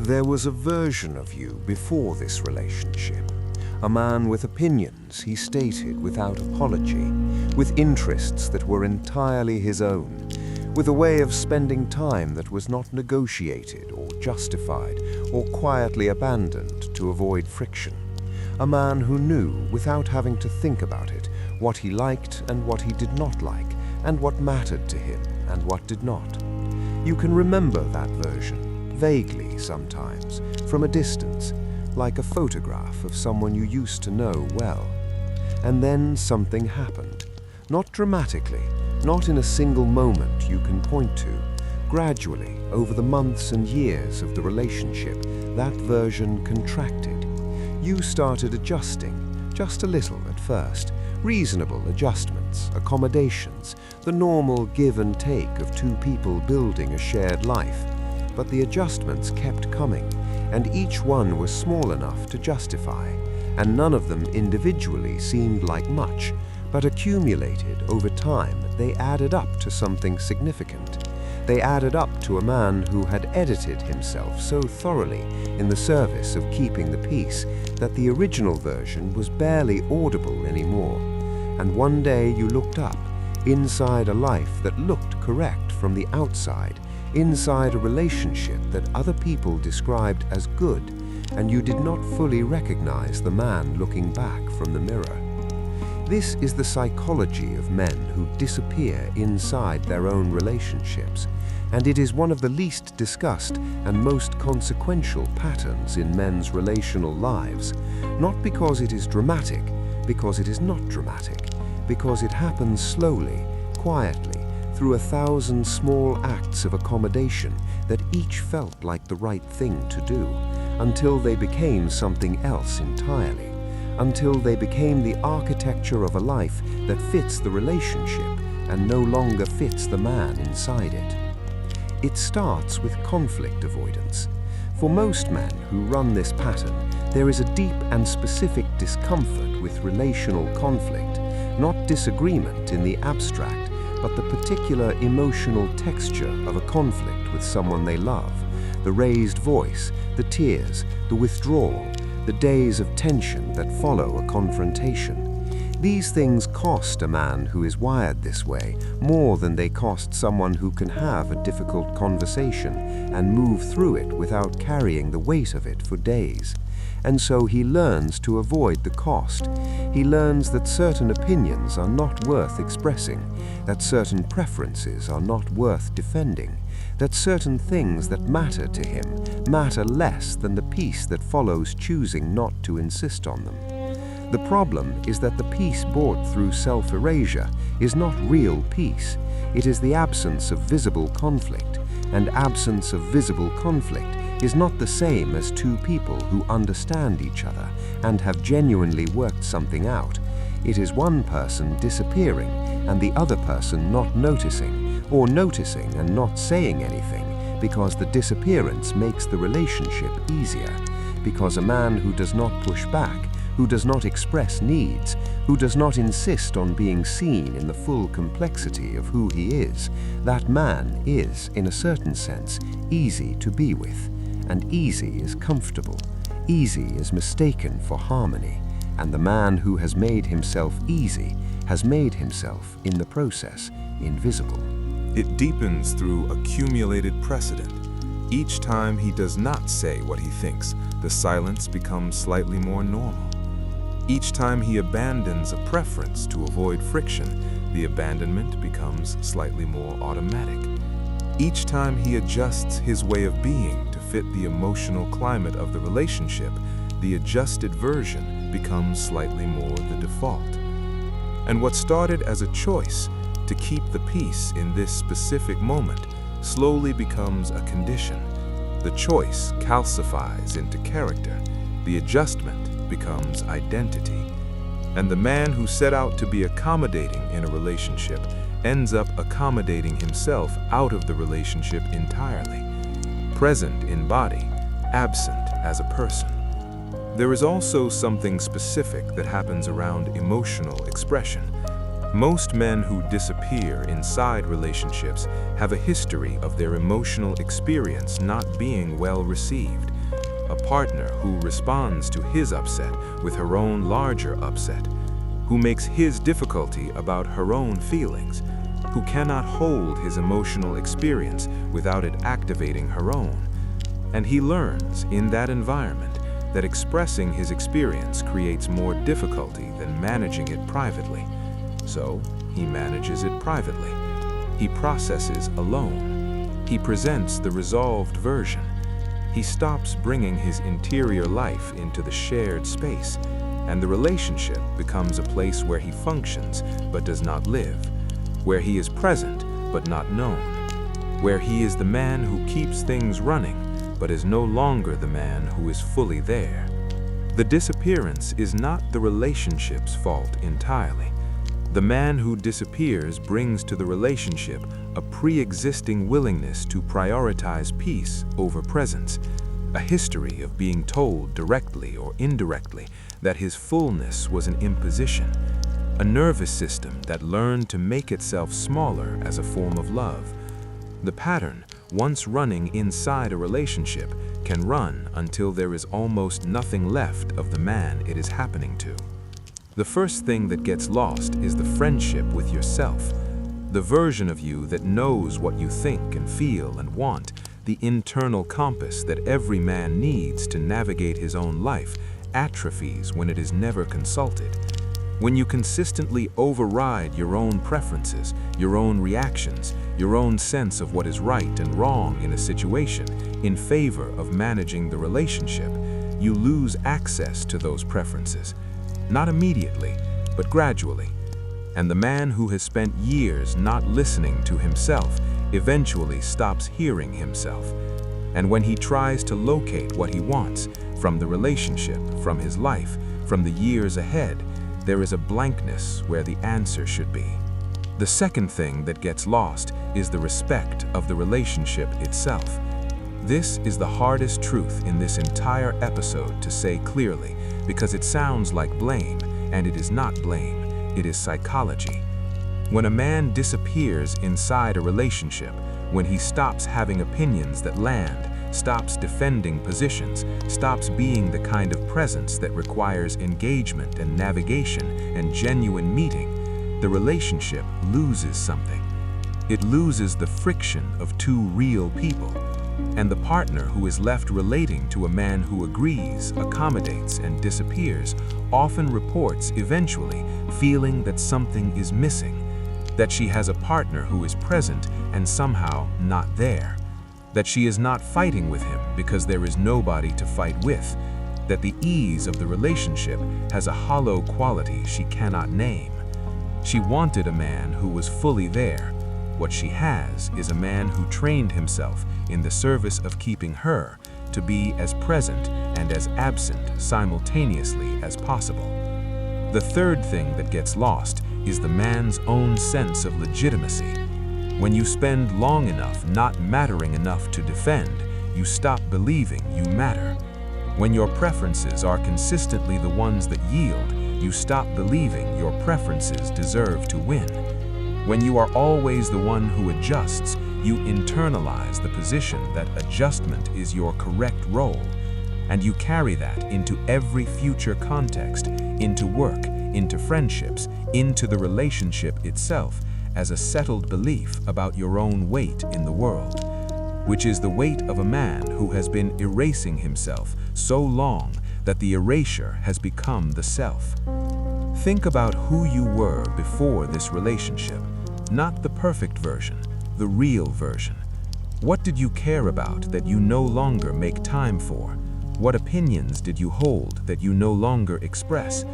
There was a version of you before this relationship. A man with opinions he stated without apology, with interests that were entirely his own, with a way of spending time that was not negotiated or justified or quietly abandoned to avoid friction. A man who knew, without having to think about it, what he liked and what he did not like, and what mattered to him and what did not. You can remember that version, vaguely sometimes, from a distance, like a photograph of someone you used to know well. And then something happened. Not dramatically, not in a single moment you can point to. Gradually, over the months and years of the relationship, that version contracted. You started adjusting, just a little at first, reasonable adjustments, accommodations, the normal give and take of two people building a shared life. But the adjustments kept coming, and each one was small enough to justify, and none of them individually seemed like much, but accumulated over time, they added up to something significant. They added up to a man who had edited himself so thoroughly in the service of keeping the peace that the original version was barely audible anymore. And one day you looked up, inside a life that looked correct from the outside, inside a relationship that other people described as good, and you did not fully recognize the man looking back from the mirror. This is the psychology of men who disappear inside their own relationships, and it is one of the least discussed and most consequential patterns in men's relational lives, not because it is dramatic, because it is not dramatic, because it happens slowly, quietly, through 1,000 small acts of accommodation that each felt like the right thing to do, until they became something else entirely, until they became the architecture of a life that fits the relationship and no longer fits the man inside it. It starts with conflict avoidance. For most men who run this pattern, there is a deep and specific discomfort with relational conflict, not disagreement in the abstract, but the particular emotional texture of a conflict with someone they love, the raised voice, the tears, the withdrawal, the days of tension that follow a confrontation. These things cost a man who is wired this way more than they cost someone who can have a difficult conversation and move through it without carrying the weight of it for days. And so he learns to avoid the cost. He learns that certain opinions are not worth expressing, that certain preferences are not worth defending, that certain things that matter to him matter less than the peace that follows choosing not to insist on them. The problem is that the peace bought through self-erasure is not real peace. It is the absence of visible conflict, and absence of visible conflict is not the same as two people who understand each other and have genuinely worked something out. It is one person disappearing and the other person not noticing, or noticing and not saying anything, because the disappearance makes the relationship easier, because a man who does not push back, who does not express needs, who does not insist on being seen in the full complexity of who he is, that man is, in a certain sense, easy to be with. And easy is comfortable. Easy is mistaken for harmony. And the man who has made himself easy has made himself, in the process, invisible. It deepens through accumulated precedent. Each time he does not say what he thinks, the silence becomes slightly more normal. Each time he abandons a preference to avoid friction, the abandonment becomes slightly more automatic. Each time he adjusts his way of being to fit the emotional climate of the relationship, the adjusted version becomes slightly more the default. And what started as a choice to keep the peace in this specific moment slowly becomes a condition. The choice calcifies into character. The adjustment becomes identity. And the man who set out to be accommodating in a relationship ends up accommodating himself out of the relationship entirely, present in body, absent as a person. There is also something specific that happens around emotional expression. Most men who disappear inside relationships have a history of their emotional experience not being well received. partner who responds to his upset with her own larger upset, who makes his difficulty about her own feelings, who cannot hold his emotional experience without it activating her own. And he learns in that environment that expressing his experience creates more difficulty than managing it privately. So he manages it privately. He processes alone. He presents the resolved version. He stops bringing his interior life into the shared space, and the relationship becomes a place where he functions but does not live, where he is present but not known, where he is the man who keeps things running but is no longer the man who is fully there. The disappearance is not the relationship's fault entirely. The man who disappears brings to the relationship a pre-existing willingness to prioritize peace over presence, a history of being told directly or indirectly that his fullness was an imposition, a nervous system that learned to make itself smaller as a form of love. The pattern, once running inside a relationship, can run until there is almost nothing left of the man it is happening to. The first thing that gets lost is the friendship with yourself, the version of you that knows what you think and feel and want, the internal compass that every man needs to navigate his own life atrophies when it is never consulted. When you consistently override your own preferences, your own reactions, your own sense of what is right and wrong in a situation in favor of managing the relationship, you lose access to those preferences. Not immediately, but gradually. And the man who has spent years not listening to himself eventually stops hearing himself. And when he tries to locate what he wants from the relationship, from his life, from the years ahead, there is a blankness where the answer should be. The second thing that gets lost is the respect of the relationship itself. This is the hardest truth in this entire episode to say clearly, because it sounds like blame, and it is not blame, it is psychology. When a man disappears inside a relationship, when he stops having opinions that land, stops defending positions, stops being the kind of presence that requires engagement and navigation and genuine meeting, the relationship loses something. It loses the friction of two real people. And the partner who is left relating to a man who agrees, accommodates, and disappears often reports eventually feeling that something is missing, that she has a partner who is present and somehow not there, that she is not fighting with him because there is nobody to fight with, that the ease of the relationship has a hollow quality she cannot name. She wanted a man who was fully there. What she has is a man who trained himself in the service of keeping her to be as present and as absent simultaneously as possible. The third thing that gets lost is the man's own sense of legitimacy. When you spend long enough not mattering enough to defend, you stop believing you matter. When your preferences are consistently the ones that yield, you stop believing your preferences deserve to win. When you are always the one who adjusts, you internalize the position that adjustment is your correct role, and you carry that into every future context, into work, into friendships, into the relationship itself, as a settled belief about your own weight in the world, which is the weight of a man who has been erasing himself so long that the erasure has become the self. Think about who you were before this relationship, not the perfect version, the real version. What did you care about that you no longer make time for? What opinions did you hold that you no longer express?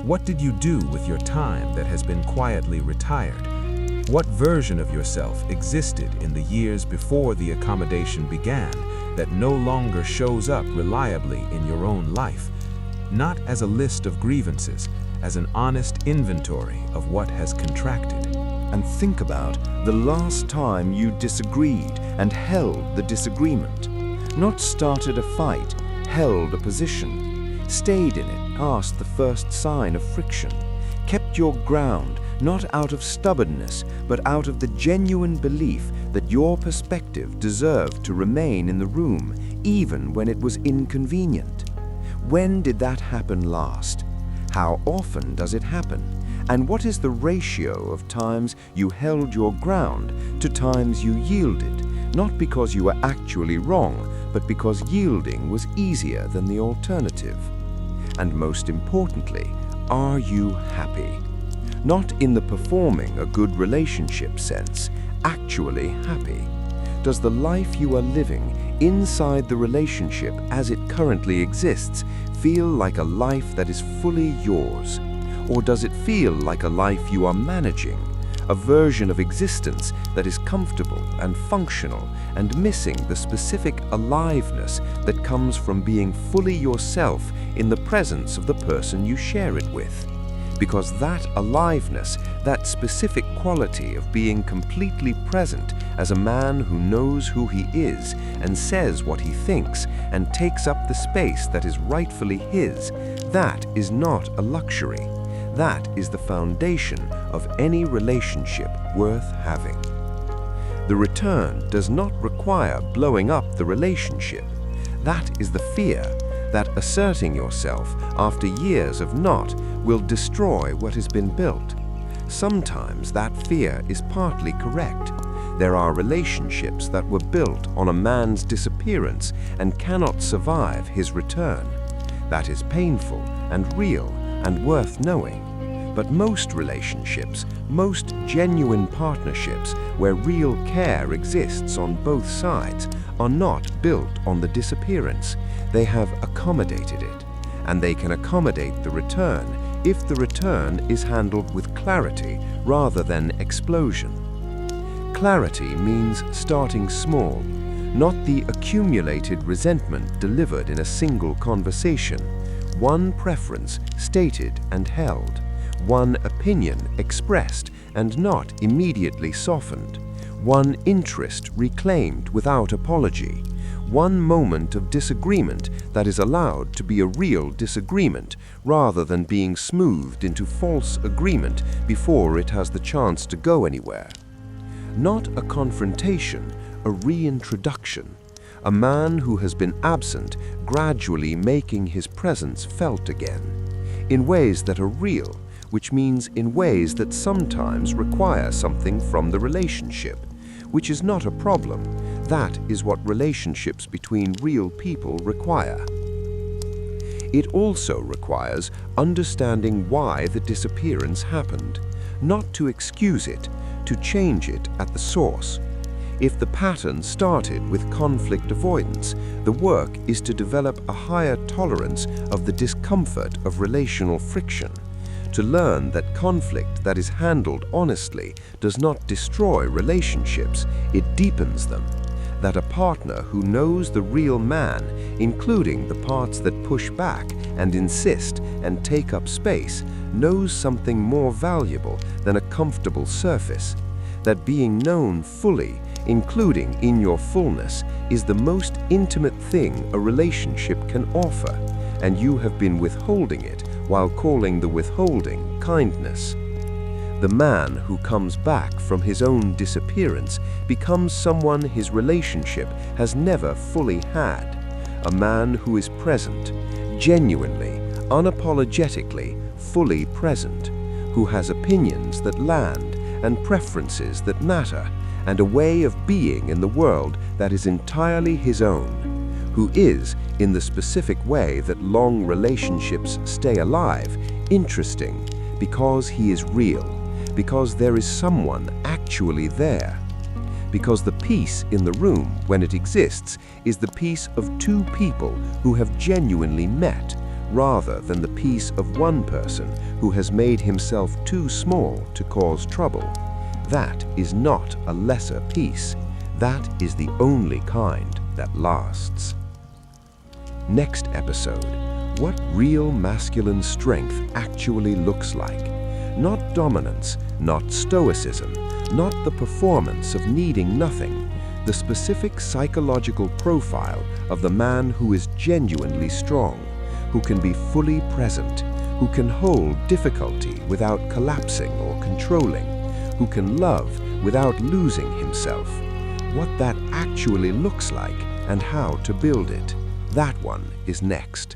What did you do with your time that has been quietly retired? What version of yourself existed in the years before the accommodation began that no longer shows up reliably in your own life? Not as a list of grievances, as an honest inventory of what has contracted. And think about the last time you disagreed and held the disagreement. Not started a fight, held a position, stayed in it past the first sign of friction, kept your ground, not out of stubbornness, but out of the genuine belief that your perspective deserved to remain in the room, even when it was inconvenient. When did that happen last? How often does it happen? And what is the ratio of times you held your ground to times you yielded, not because you were actually wrong, but because yielding was easier than the alternative? And most importantly, are you happy? Not in the performing a good relationship sense, actually happy. Does the life you are living inside the relationship as it currently exists feel like a life that is fully yours? Or does it feel like a life you are managing, a version of existence that is comfortable and functional and missing the specific aliveness that comes from being fully yourself in the presence of the person you share it with? Because that aliveness, that specific quality of being completely present as a man who knows who he is and says what he thinks and takes up the space that is rightfully his, that is not a luxury. That is the foundation of any relationship worth having. The return does not require blowing up the relationship. That is the fear that asserting yourself after years of not will destroy what has been built. Sometimes that fear is partly correct. There are relationships that were built on a man's disappearance and cannot survive his return. That is painful and real and worth knowing. But most relationships, most genuine partnerships where real care exists on both sides, are not built on the disappearance. They have accommodated it, and they can accommodate the return if the return is handled with clarity rather than explosion. Clarity means starting small, not the accumulated resentment delivered in a single conversation. One preference stated and held. One opinion expressed and not immediately softened. One interest reclaimed without apology. One moment of disagreement that is allowed to be a real disagreement rather than being smoothed into false agreement before it has the chance to go anywhere. Not a confrontation, a reintroduction. A man who has been absent gradually making his presence felt again, in ways that are real, which means in ways that sometimes require something from the relationship, which is not a problem. That is what relationships between real people require. It also requires understanding why the disappearance happened, not to excuse it, to change it at the source. If the pattern started with conflict avoidance, the work is to develop a higher tolerance of the discomfort of relational friction, to learn that conflict that is handled honestly does not destroy relationships, it deepens them. That a partner who knows the real man, including the parts that push back and insist and take up space, knows something more valuable than a comfortable surface. That being known fully, including in your fullness, is the most intimate thing a relationship can offer, and you have been withholding it while calling the withholding kindness. The man who comes back from his own disappearance becomes someone his relationship has never fully had, a man who is present, genuinely, unapologetically, fully present, who has opinions that land and preferences that matter, and a way of being in the world that is entirely his own, who is, in the specific way that long relationships stay alive, interesting, because he is real, because there is someone actually there, because the peace in the room, when it exists, is the peace of two people who have genuinely met, rather than the peace of one person who has made himself too small to cause trouble. That is not a lesser peace. That is the only kind that lasts. Next episode, what real masculine strength actually looks like. Not dominance, not stoicism, not the performance of needing nothing. The specific psychological profile of the man who is genuinely strong, who can be fully present, who can hold difficulty without collapsing or controlling, who can love without losing himself. What that actually looks like and how to build it. That one is next.